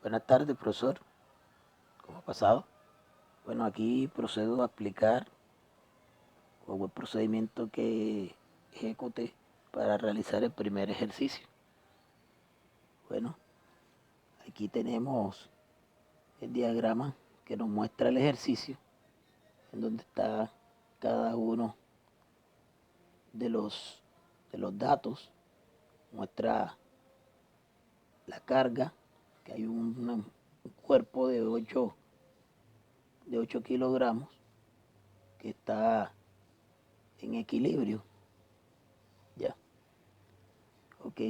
Buenas tardes, profesor. ¿Cómo ha pasado? Bueno, aquí procedo a explicar el procedimiento que ejecuté para realizar el primer ejercicio. Bueno, aquí tenemos el diagrama que nos muestra el ejercicio, en donde está cada uno de los, de los datos. Muestra la carga, que hay un cuerpo de 8 kilogramos que está en equilibrio. Ya, ok.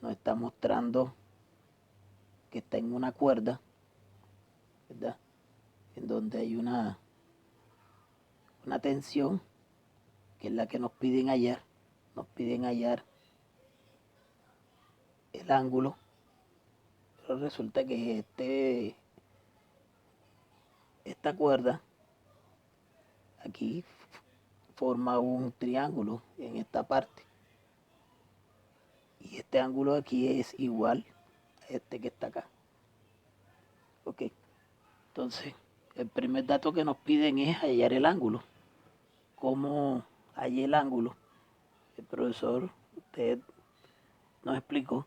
Nos está mostrando que está en una cuerda, ¿verdad? En donde hay una tensión, que es la que nos piden hallar. Nos piden hallar el ángulo, pero resulta que esta cuerda aquí forma un triángulo en esta parte. Y este ángulo aquí es igual a este que está acá. Ok, entonces el primer dato que nos piden es hallar el ángulo. ¿Cómo hallé el ángulo? El profesor, usted nos explicó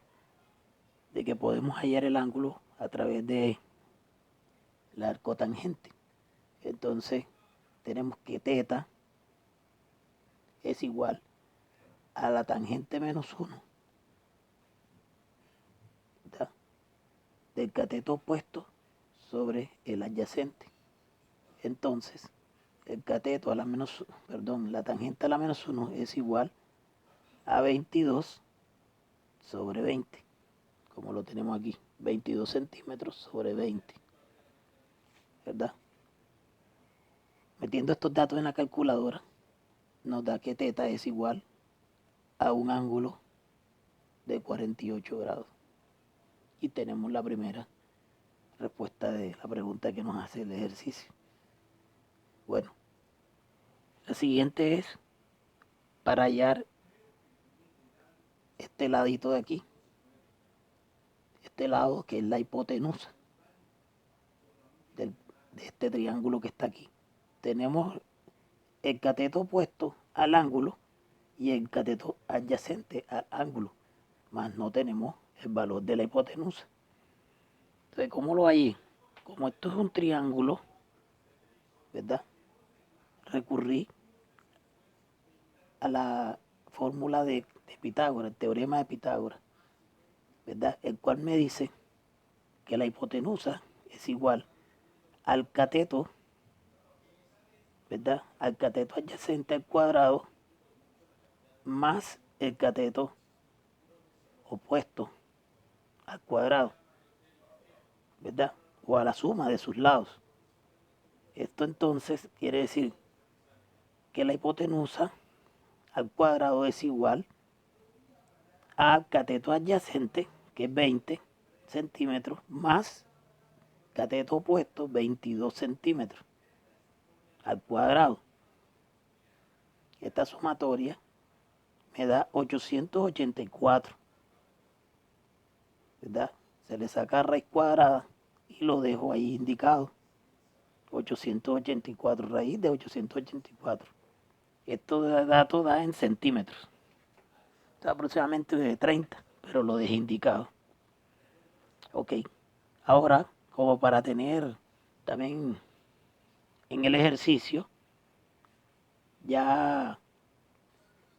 de que podemos hallar el ángulo a través de la arcotangente. Entonces tenemos que teta es igual a la tangente menos 1 del cateto opuesto sobre el adyacente. Entonces el cateto a la menos, perdón, la tangente a la menos 1 es igual a 22 sobre 20, como lo tenemos aquí, 22 centímetros sobre 20, ¿verdad? Metiendo estos datos en la calculadora, nos da que teta es igual a un ángulo de 48 grados. Y tenemos la primera respuesta de la pregunta que nos hace el ejercicio. Bueno, la siguiente es para hallar este ladito de aquí, este lado que es la hipotenusa de este triángulo que está aquí. Tenemos el cateto opuesto al ángulo y el cateto adyacente al ángulo, más no tenemos el valor de la hipotenusa. Entonces, ¿cómo lo hay? Como esto es un triángulo, ¿verdad? Recurrí a la fórmula de Pitágoras, el teorema de Pitágoras, ¿verdad? El cual me dice que la hipotenusa es igual al cateto, ¿verdad? Al cateto adyacente al cuadrado más el cateto opuesto al cuadrado, ¿verdad? O a la suma de sus lados. Esto entonces quiere decir que la hipotenusa al cuadrado es igual al cateto adyacente, que es 20 centímetros, más cateto opuesto, 22 centímetros al cuadrado. Esta sumatoria me da 884, ¿verdad? Se le saca raíz cuadrada y lo dejo ahí indicado. 884, raíz de 884. Esto de dato da en centímetros. Está aproximadamente de 30, pero lo dejé indicado. Ok, ahora, como para tener también en el ejercicio, ya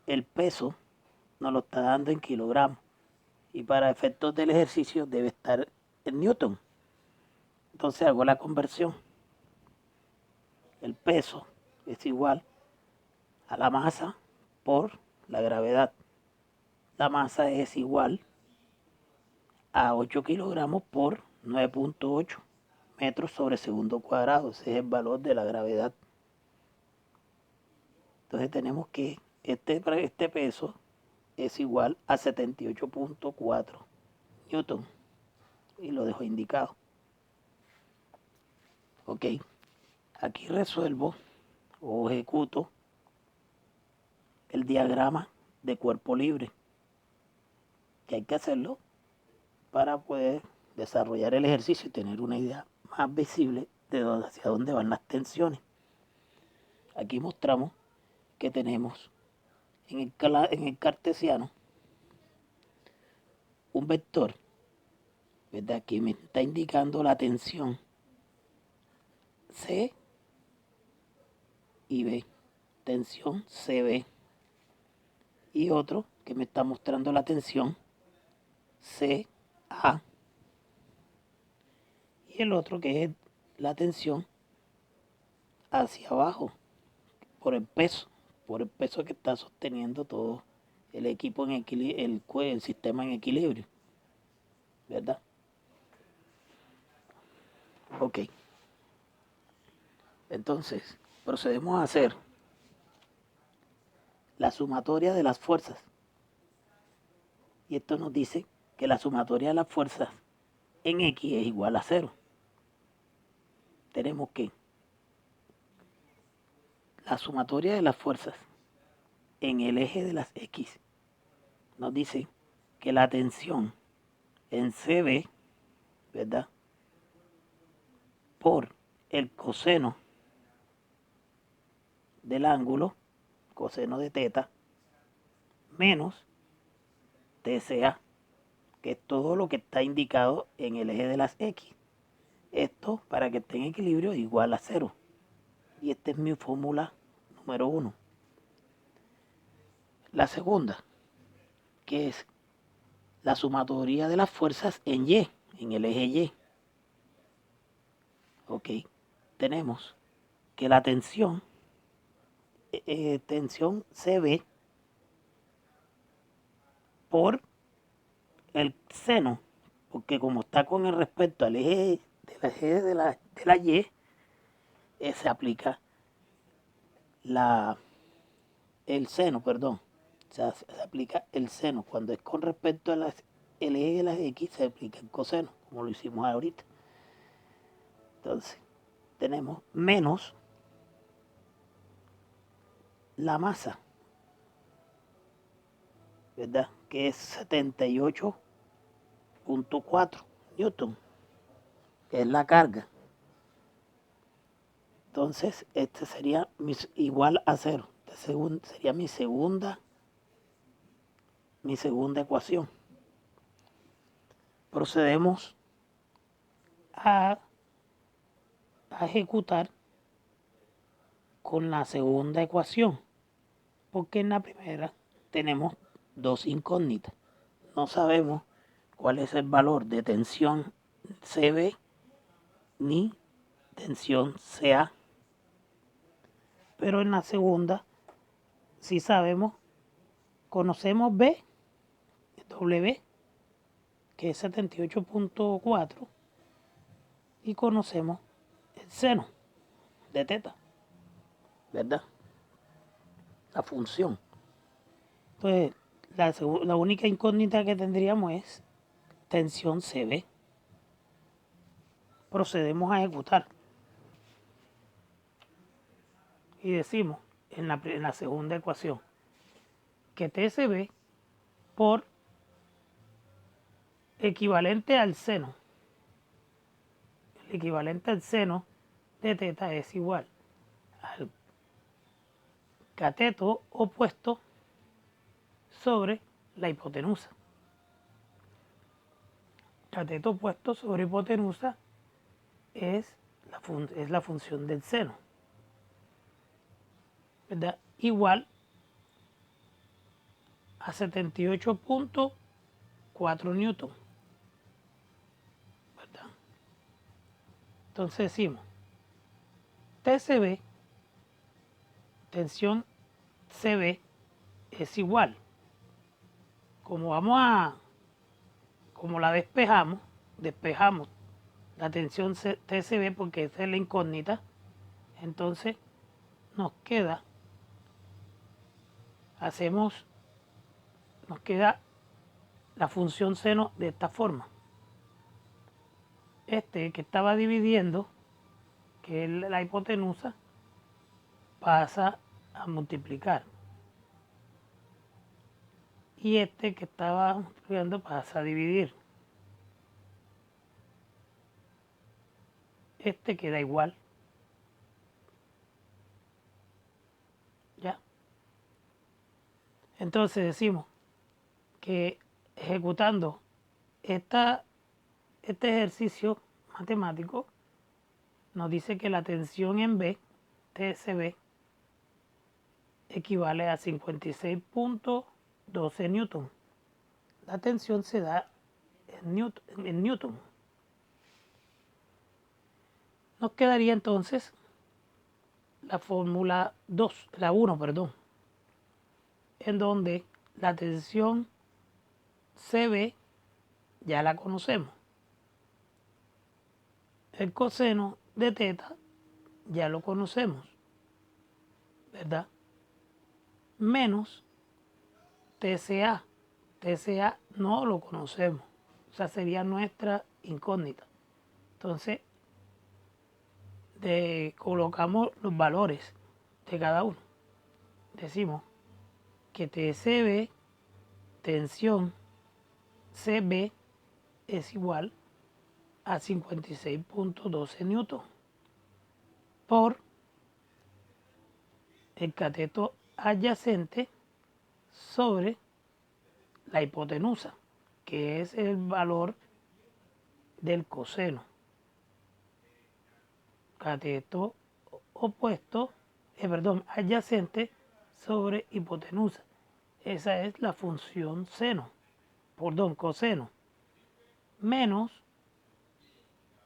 el peso nos lo está dando en kilogramos. Y para efectos del ejercicio debe estar en newton. Entonces hago la conversión. El peso es igual a la masa por la gravedad. La masa es igual a 8 kilogramos por 9.8 metros sobre segundo cuadrado. Ese es el valor de la gravedad. Entonces tenemos que este peso es igual a 78.4 newton. Y lo dejo indicado. Ok, aquí resuelvo o ejecuto el diagrama de cuerpo libre, que hay que hacerlo para poder desarrollar el ejercicio y tener una idea más visible de hacia dónde van las tensiones. Aquí mostramos que tenemos en el cartesiano un vector, ¿verdad?, que me está indicando la tensión C y B, tensión CB, y otro que me está mostrando la tensión CA, y el otro que es la tensión hacia abajo por el peso que está sosteniendo todo el equipo el sistema en equilibrio, ¿verdad? Ok. Entonces, procedemos a hacer la sumatoria de las fuerzas. Y esto nos dice que la sumatoria de las fuerzas en X es igual a 0. Tenemos que la sumatoria de las fuerzas en el eje de las X nos dice que la tensión en CB, ¿verdad?, por el coseno del ángulo, coseno de teta, menos TCA, que es todo lo que está indicado en el eje de las X. Esto, para que esté en equilibrio, es igual a 0. Y esta es mi fórmula número 1. La segunda, que es la sumatoria de las fuerzas en Y, en el eje Y. Ok, tenemos que la tensión CB por el seno, porque como está con el respecto al eje de la Y, se aplica el seno, perdón. O sea, se aplica el seno. Cuando es con respecto a el eje de las X, se aplica el coseno, como lo hicimos ahorita. Entonces, tenemos menos la masa, ¿verdad?, que es 78.4 newton, que es la carga. Entonces, este sería igual a 0. Sería mi segunda ecuación. Procedemos a ejecutar con la segunda ecuación, porque en la primera tenemos dos incógnitas. No sabemos cuál es el valor de tensión CB ni tensión CA. Pero en la segunda sí sabemos, conocemos B, W, que es 78.4, y conocemos el seno de teta, ¿verdad?, la función. Entonces, la única incógnita que tendríamos es tensión CB. Procedemos a ejecutar y decimos en la segunda ecuación que TCB por equivalente al seno, el equivalente al seno de teta es igual al cateto opuesto sobre la hipotenusa. Cateto opuesto sobre hipotenusa es la función del seno, ¿verdad?, igual a 78.4 newton, ¿verdad? Entonces decimos TCB, tensión CB, es igual. Como la despejamos la tensión TCB porque esa es la incógnita, entonces nos queda la función seno de esta forma. Este que estaba dividiendo, que es la hipotenusa, pasa a multiplicar. Y este que estaba multiplicando pasa a dividir. este queda igual. ¿Ya? Entonces decimos que ejecutando este ejercicio matemático nos dice que la tensión en B, TSB, equivale a 56.12 newton. La tensión se da en newton. Nos quedaría entonces la fórmula 2, la 1, perdón, en donde la tensión CB ya la conocemos. El coseno de teta ya lo conocemos, ¿verdad? Menos TCA. TCA no lo conocemos. O sea, sería nuestra incógnita. Entonces, colocamos los valores de cada uno. Decimos que TCB, tensión CB, es igual a 56.12 newton por el cateto adyacente sobre la hipotenusa, que es el valor del coseno. Cateto opuesto, adyacente sobre hipotenusa. Esa es la función coseno, menos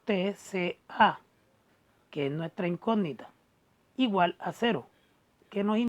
TCA, que es nuestra incógnita, igual a 0, que nos